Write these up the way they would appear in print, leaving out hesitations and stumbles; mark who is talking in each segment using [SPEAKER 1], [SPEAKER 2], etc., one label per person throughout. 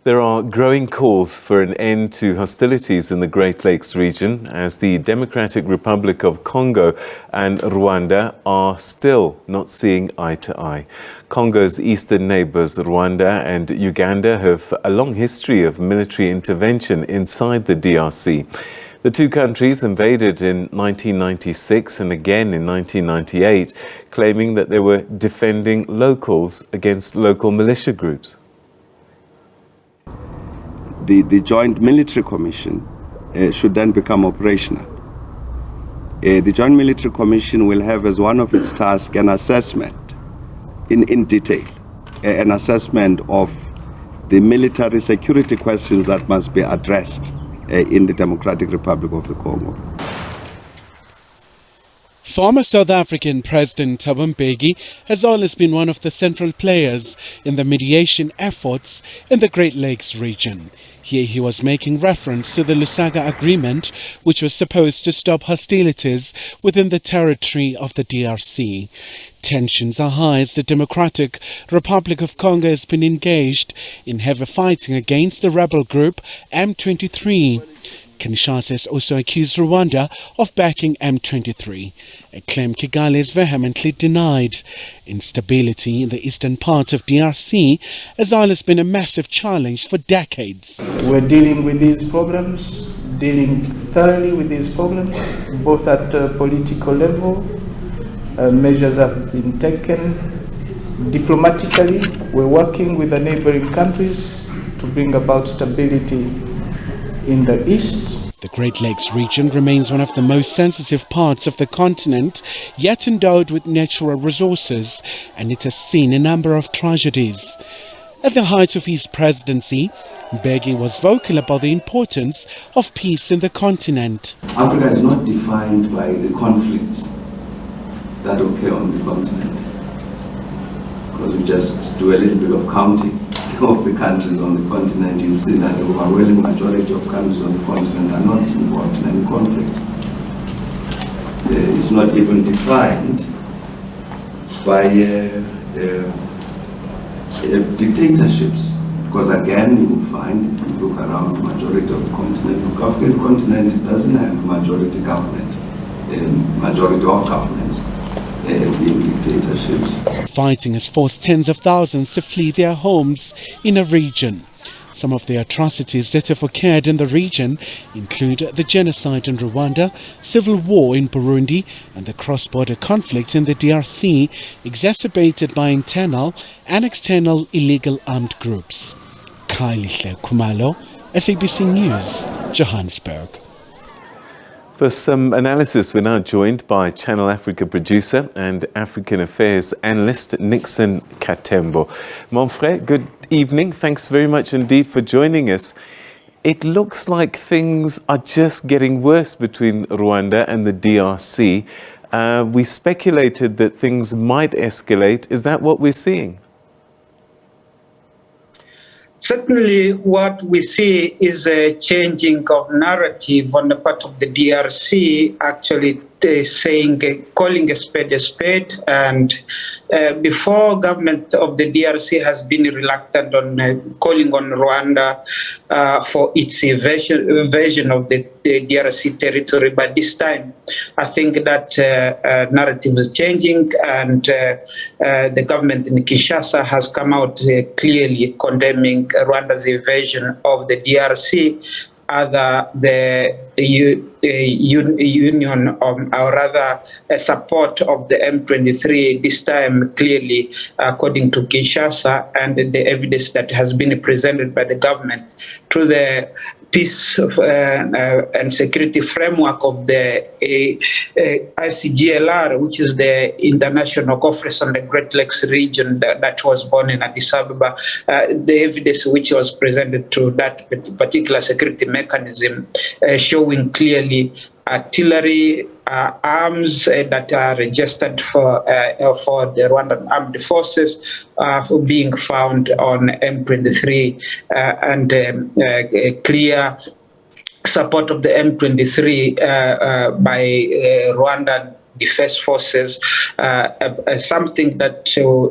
[SPEAKER 1] There are growing calls for an end to hostilities in the Great Lakes region as the Democratic Republic of Congo and Rwanda are still not seeing eye to eye. Congo's eastern neighbours, Rwanda and Uganda, have a long history of military intervention inside the DRC. The two countries invaded in 1996 and again in 1998, claiming that they were defending locals against local militia groups.
[SPEAKER 2] The Joint Military Commission should then become operational. The Joint Military Commission will have as one of its tasks an assessment in detail, an assessment of the military security questions that must be addressed in the Democratic Republic of the Congo.
[SPEAKER 3] Former South African President Thabo Mbeki has always been one of the central players in the mediation efforts in the Great Lakes region. Here he was making reference to the Lusaka Agreement, which was supposed to stop hostilities within the territory of the DRC. Tensions are high as the Democratic Republic of Congo has been engaged in heavy fighting against the rebel group M23. Kinshasa has also accused Rwanda of backing M23, a claim Kigali has vehemently denied. Instability in the eastern part of DRC has always been a massive challenge for decades.
[SPEAKER 4] We're dealing with these problems, dealing thoroughly with these problems, both at the political level. Measures have been taken. Diplomatically, we're working with the neighboring countries to bring about stability in the east.
[SPEAKER 3] The Great Lakes region remains one of the most sensitive parts of the continent, yet endowed with natural resources, and it has seen a number of tragedies. At the height of his presidency, Mbeki was vocal about the importance of peace in the continent.
[SPEAKER 2] Africa is not defined by the conflicts that occur on the continent, because we just do a little bit of counting of the countries on the continent. You'll see that the overwhelming majority of countries on the continent are not involved in any conflict. It's not even defined by dictatorships, because again you will find, if you look around the majority of the continent, the African continent, it doesn't have majority government, majority of governments being dictatorships.
[SPEAKER 3] Fighting has forced tens of thousands to flee their homes in a region. Some of the atrocities that have occurred in the region include the genocide in Rwanda, civil war in Burundi, and the cross-border conflict in the DRC, exacerbated by internal and external illegal armed groups. Kailihle Kumalo, SABC News, Johannesburg.
[SPEAKER 1] For some analysis, we're now joined by Channel Africa producer and African Affairs analyst Nixon Katembo. Mon frère, good evening. Thanks very much indeed for joining us. It looks like things are just getting worse between Rwanda and the DRC. We speculated that things might escalate. Is that what we're seeing?
[SPEAKER 5] Certainly what we see is a changing of narrative on the part of the DRC, actually calling a spade, and before government of the DRC has been reluctant on calling on Rwanda for its invasion of the DRC territory, but this time I think that narrative is changing, and the government in Kinshasa has come out clearly condemning Rwanda's invasion of the DRC. The union, or rather support of the M23, this time clearly, according to Kinshasa, and the evidence that has been presented by the government through the peace and security framework of the ICGLR, which is the International Conference on the Great Lakes region that was born in Addis Ababa. The evidence which was presented through that particular security mechanism showing clearly artillery, arms that are registered for the Rwandan armed forces being found on M23, and a clear support of the M23 by Rwandan defense forces, something that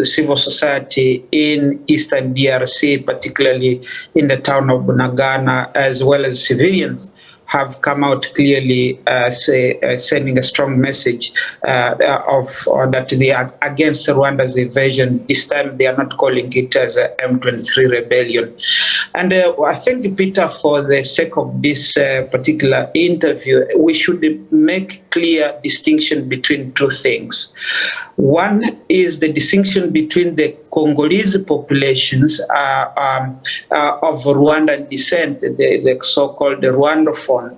[SPEAKER 5] civil society in Eastern DRC, particularly in the town of Bunagana, as well as civilians, have come out clearly sending a strong message that they are against Rwanda's invasion. This time they are not calling it as a M23 rebellion. And I think, Peter, for the sake of this particular interview, we should make clear distinction between two things. One is the distinction between the Congolese populations of Rwandan descent, the so-called Rwandophone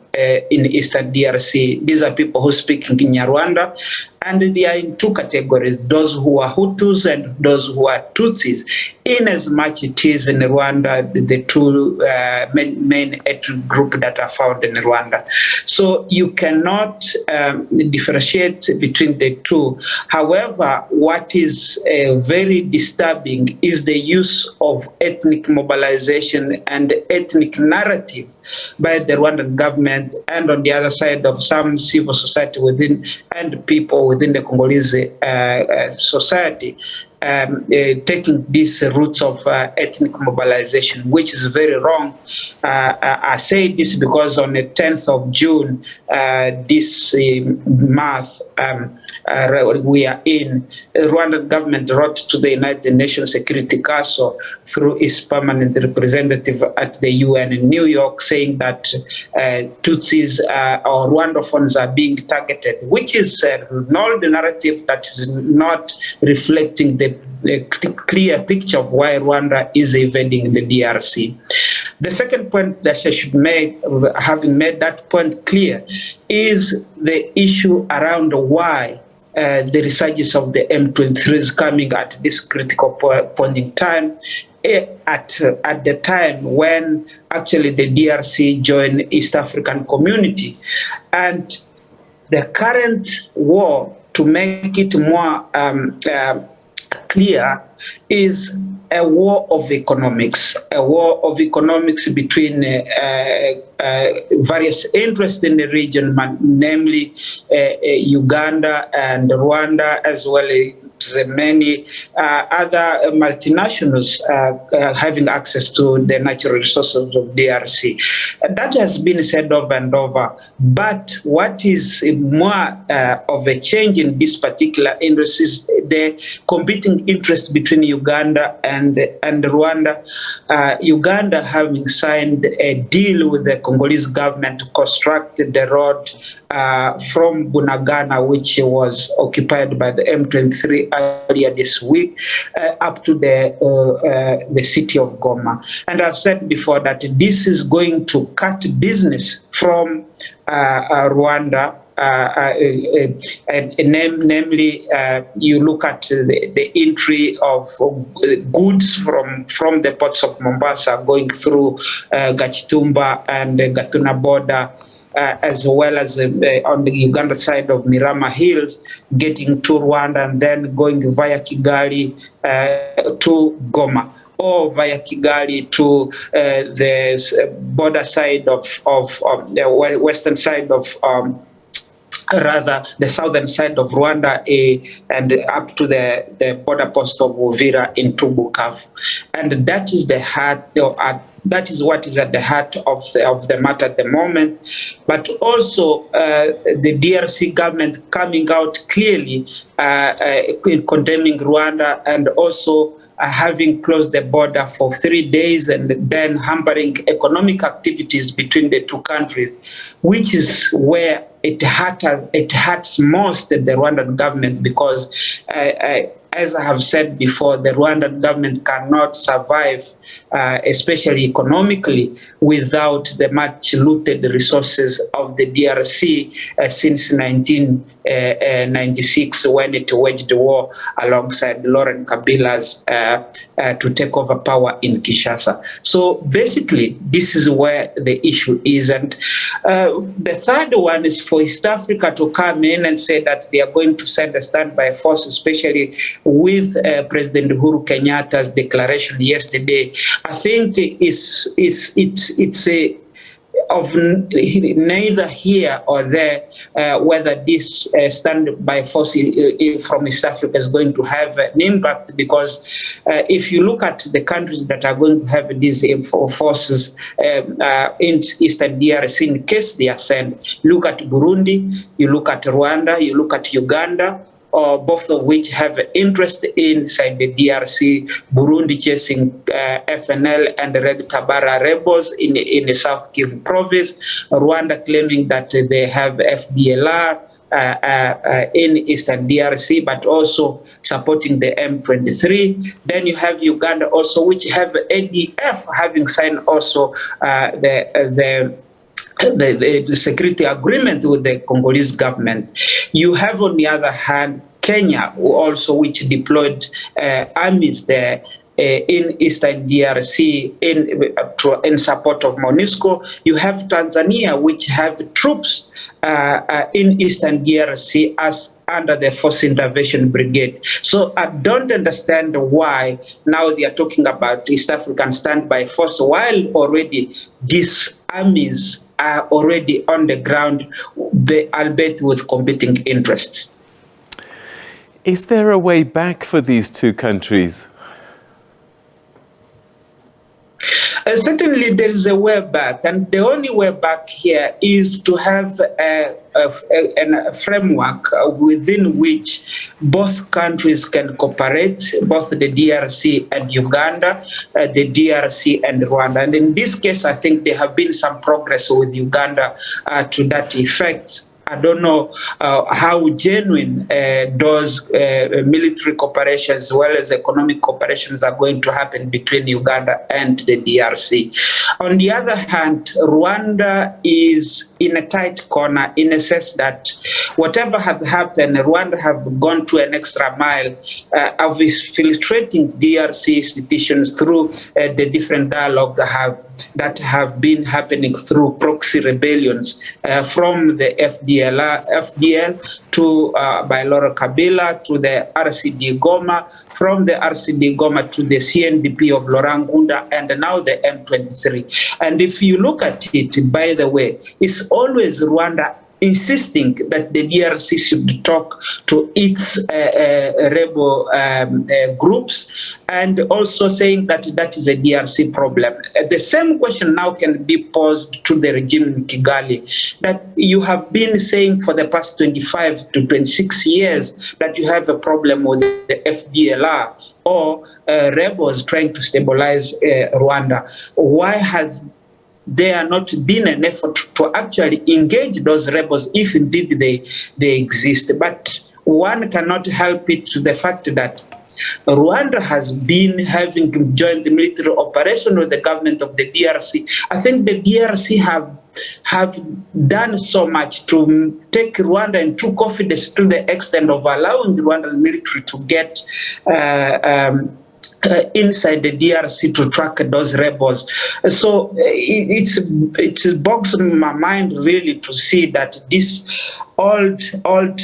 [SPEAKER 5] in Eastern DRC. These are people who speak Kinyarwanda, and they are in two categories, those who are Hutus and those who are Tutsis. In as much it is in Rwanda, the two main ethnic groups that are found in Rwanda. So you cannot differentiate between the two. However, what is very disturbing is the use of ethnic mobilization and ethnic narrative by the Rwandan government, and on the other side of some civil society within and people within the Congolese society, taking these routes of ethnic mobilization, which is very wrong. I say this because on the 10th of June, this month, we are in, the Rwandan government wrote to the United Nations Security Council through its permanent representative at the UN in New York, saying that Tutsis or Rwandophones are being targeted, which is not the narrative that is not reflecting the clear picture of why Rwanda is invading the DRC. The second point that I should make, having made that point clear, is the issue around why the resurgence of the M23 is coming at this critical point in time, at the time when actually the DRC joined East African Community. And the current war, to make it more clear, is a war of economics, between various interests in the region, namely Uganda and Rwanda, as well as many other multinationals having access to the natural resources of DRC. That has been said over and over. But what is more of a change in this particular interest is the competing interest between Uganda and Rwanda. Uganda having signed a deal with the Congolese government to construct the road from Bunagana, which was occupied by the M23 earlier this week, up to the city of Goma. And I've said before that this is going to cut business from Rwanda. Namely, you look at the entry of goods from the ports of Mombasa going through Gachitumba and Gatuna border, as well as on the Uganda side of Mirama Hills, getting to Rwanda and then going via Kigali to Goma, or via Kigali to the border side of the western side of rather the southern side of Rwanda, and up to the border post of Uvira in Bukavu. And that is the heart, that is what is at the heart of the matter at the moment. But also the DRC government coming out clearly condemning Rwanda, and also having closed the border for 3 days and then hampering economic activities between the two countries, which is where it hurts most the Rwandan government, because as I have said before, the Rwandan government cannot survive, especially economically, without the much looted resources of the DRC since 1996, when it waged war alongside Laurent Kabila's to take over power in Kinshasa. So basically, this is where the issue is. And the third one is for East Africa to come in and say that they are going to send a standby force, especially with President Uhuru Kenyatta's declaration yesterday. I think of neither here or there whether this stand by force from East Africa is going to have an impact, because if you look at the countries that are going to have these forces in Eastern DRC, in case they are sent, look at Burundi, you look at Rwanda, you look at Uganda, or both of which have interest inside the DRC. Burundi chasing FNL and the Red Tabara rebels in the South Kivu province. Rwanda claiming that they have FDLR in Eastern DRC, but also supporting the M23. Then you have Uganda also, which have ADF having signed also the security agreement with the Congolese government. You have, on the other hand, Kenya also, which deployed armies there in Eastern DRC in support of MONUSCO. You have Tanzania, which have troops in Eastern DRC as under the Force Intervention Brigade. So I don't understand why now they are talking about East African standby force, while already these armies are already on the ground, albeit with competing interests.
[SPEAKER 1] Is there a way back for these two countries?
[SPEAKER 5] Certainly there is a way back, and the only way back here is to have a framework within which both countries can cooperate, both the DRC and Uganda, the DRC and Rwanda. And in this case, I think there have been some progress with Uganda to that effect. I don't know how genuine those military cooperations as well as economic cooperations are going to happen between Uganda and the DRC. On the other hand, Rwanda is in a tight corner in a sense that whatever has happened, Rwanda have gone to an extra mile of infiltrating DRC institutions through the different dialogue that have been happening through proxy rebellions from the FDL to by Laura Kabila to the RCD Goma, from the RCD Goma to the CNDP of Laurent Nkunda, and now the M23. And if you look at it, by the way, it's always Rwanda insisting that the DRC should talk to its rebel groups, and also saying that that is a DRC problem. The same question now can be posed to the regime in Kigali, that you have been saying for the past 25 to 26 years that you have a problem with the FDLR or rebels trying to stabilize Rwanda. Why has there not been an effort to actually engage those rebels if indeed they exist? But one cannot help it to the fact that Rwanda has been having joined the military operation with the government of the DRC. I think the DRC have done so much to take Rwanda into confidence to the extent of allowing the Rwandan military to get inside the DRC to track those rebels. So it bogs my mind really to see that this old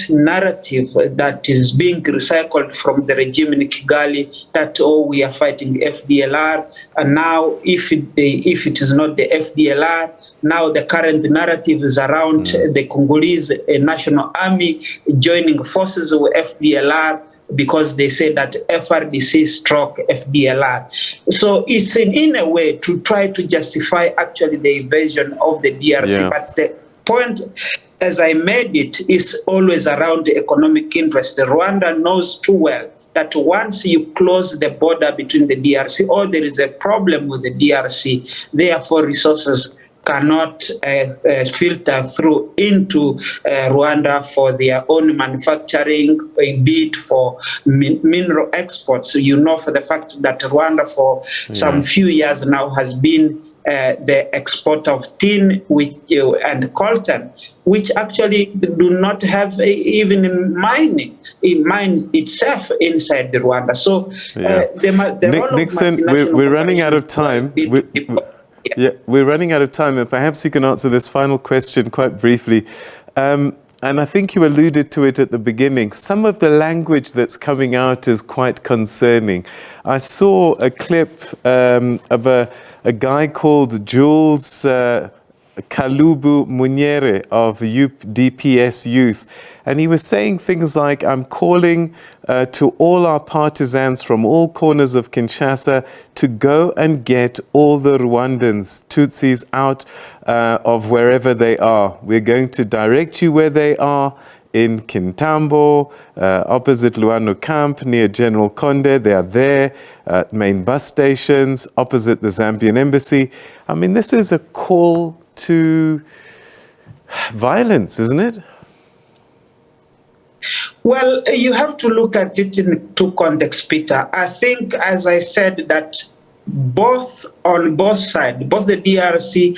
[SPEAKER 5] narrative that is being recycled from the regime in Kigali, that we are fighting FDLR, and now if it is not the FDLR, now the current narrative is around the Congolese National Army joining forces with FDLR, because they say that FRDC stroke FDLR. So it's in a way to try to justify actually the invasion of the DRC. Yeah. But the point, as I made it, is always around the economic interest. Rwanda knows too well that once you close the border between the DRC, or there is a problem with the DRC, therefore resources cannot filter through into Rwanda for their own manufacturing, be it for mineral exports. So you know for the fact that Rwanda for some few years now has been the exporter of tin and coltan, which actually do not have even mining itself inside Rwanda. So the
[SPEAKER 1] Nixon, we're running out of time. We're running out of time, and perhaps you can answer this final question quite briefly. And I think you alluded to it at the beginning. Some of the language that's coming out is quite concerning. I saw a clip of a guy called Jules Kalubu Munyere of DPS Youth. And he was saying things like, I'm calling to all our partisans from all corners of Kinshasa to go and get all the Rwandans, Tutsis, out of wherever they are. We're going to direct you where they are. In Katembo, opposite Luano camp, near General Konde. They are there at main bus stations, opposite the Zambian embassy. I mean, this is a call to violence, isn't it?
[SPEAKER 5] Well, you have to look at it in two contexts, Peter. I think, as I said, that on both sides, both the DRC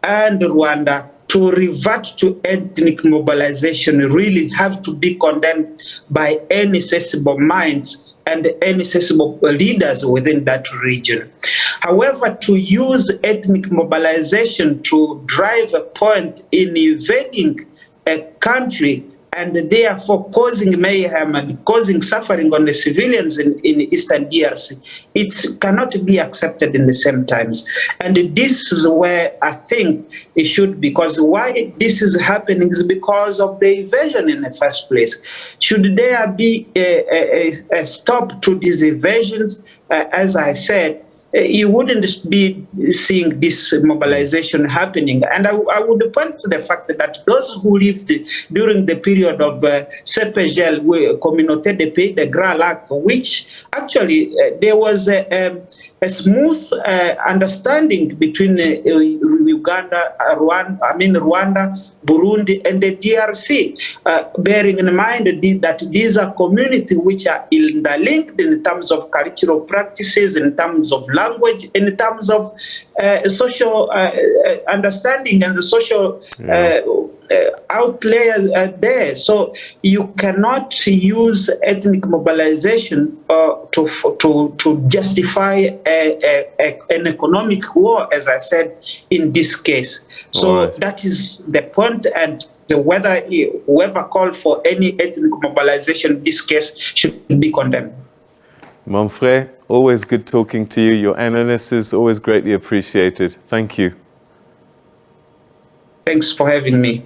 [SPEAKER 5] and Rwanda, to revert to ethnic mobilization really have to be condemned by any sensible minds and any sensible leaders within that region. However, to use ethnic mobilization to drive a point in invading a country and therefore causing mayhem and causing suffering on the civilians in Eastern DRC, it cannot be accepted in the same times. And this is where I think it should be, because why this is happening is because of the invasion in the first place. Should there be a stop to these invasions, as I said, you wouldn't be seeing this mobilization happening. And I would point to the fact that those who lived during the period of CPGL, Communauté de Pays de Grand Lac, which actually there was a smooth understanding between Rwanda, Burundi, and the DRC, bearing in mind that these are communities which are interlinked in terms of cultural practices, in terms of language, in terms of social understanding and the social outlay there. So you cannot use ethnic mobilization to justify an economic war, as I said, in this case. So that is the point, and whether whoever called for any ethnic mobilization in this case should be condemned.
[SPEAKER 1] Mon frère, always good talking to you. Your analysis is always greatly appreciated. Thank you.
[SPEAKER 5] Thanks for having me.